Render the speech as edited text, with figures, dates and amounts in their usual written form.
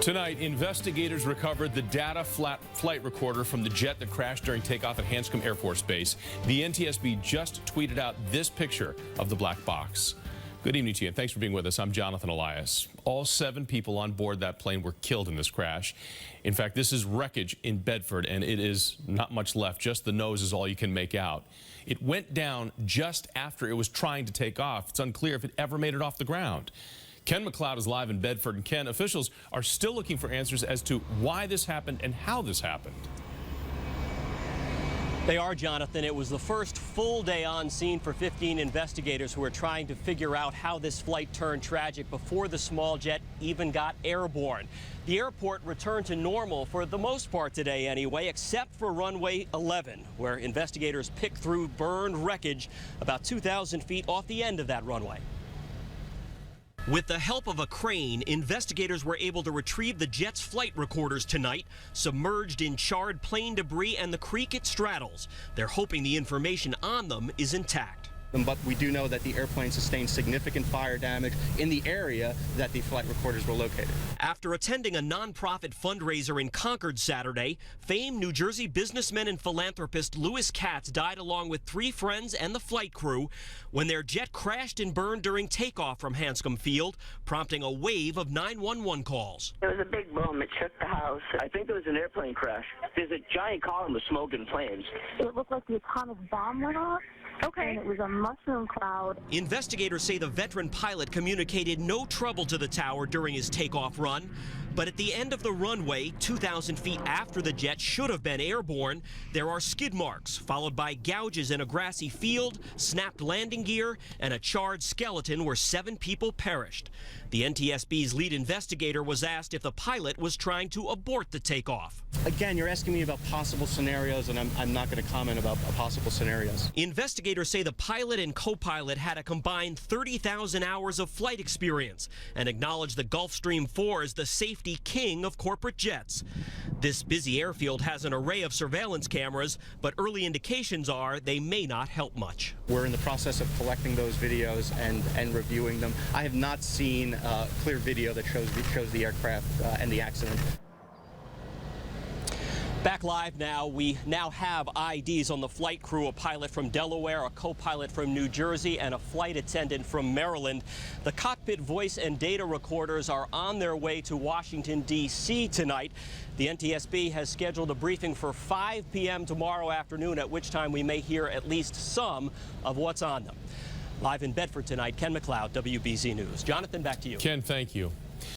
Tonight, investigators recovered the data flight recorder from the jet that crashed during takeoff at Hanscom Air Force Base. The NTSB just tweeted out this picture of the black box. Good evening to you, and thanks for being with us. I'm Jonathan Elias. All 7 people on board that plane were killed in this crash. In fact, this is wreckage in Bedford, and it is not much left. Just the nose is all you can make out. It went down just after it was trying to take off. It's unclear if it ever made it off the ground. Ken MacLeod is live in Bedford, and Ken, officials are still looking for answers as to why this happened and how this happened. They are, Jonathan. It was the first full day on scene for 15 investigators who are trying to figure out how this flight turned tragic before the small jet even got airborne. The airport returned to normal for the most part today anyway, except for runway 11, where investigators picked through burned wreckage about 2,000 feet off the end of that runway. With the help of a crane, investigators were able to retrieve the jet's flight recorders tonight, submerged in charred plane debris and the creek it straddles. They're hoping the information on them is intact. But we do know that the airplane sustained significant fire damage in the area that the flight recorders were located. After attending a nonprofit fundraiser in Concord Saturday, famed New Jersey businessman and philanthropist Louis Katz died along with 3 friends and the flight crew when their jet crashed and burned during takeoff from Hanscom Field, prompting a wave of 911 calls. There was a big boom. It shook the house. I think there was an airplane crash. There's a giant column of smoke and flames. It looked like the atomic bomb went off. Okay. And it was a mushroom cloud. Investigators say the veteran pilot communicated no trouble to the tower during his takeoff run. But at the end of the runway, 2,000 feet after the jet should have been airborne, there are skid marks, followed by gouges in a grassy field, snapped landing gear, and a charred skeleton where 7 people perished. The NTSB's lead investigator was asked if the pilot was trying to abort the takeoff. Again, you're asking me about possible scenarios, and I'm not going to comment about possible scenarios. Investigators say the pilot and co-pilot had a combined 30,000 hours of flight experience and acknowledge the Gulfstream 4 as the safety king of corporate jets. This busy airfield has an array of surveillance cameras, but early indications are they may not help much. We're in the process of collecting those videos and reviewing them. I have not seen clear video that shows the aircraft and the accident. Back live now, we now have IDs on the flight crew, a pilot from Delaware, a co-pilot from New Jersey, and a flight attendant from Maryland. The cockpit voice and data recorders are on their way to Washington, D.C. tonight. The NTSB has scheduled a briefing for 5 p.m. tomorrow afternoon, at which time we may hear at least some of what's on them. Live in Bedford tonight, Ken MacLeod, WBZ News. Jonathan, back to you. Ken, thank you.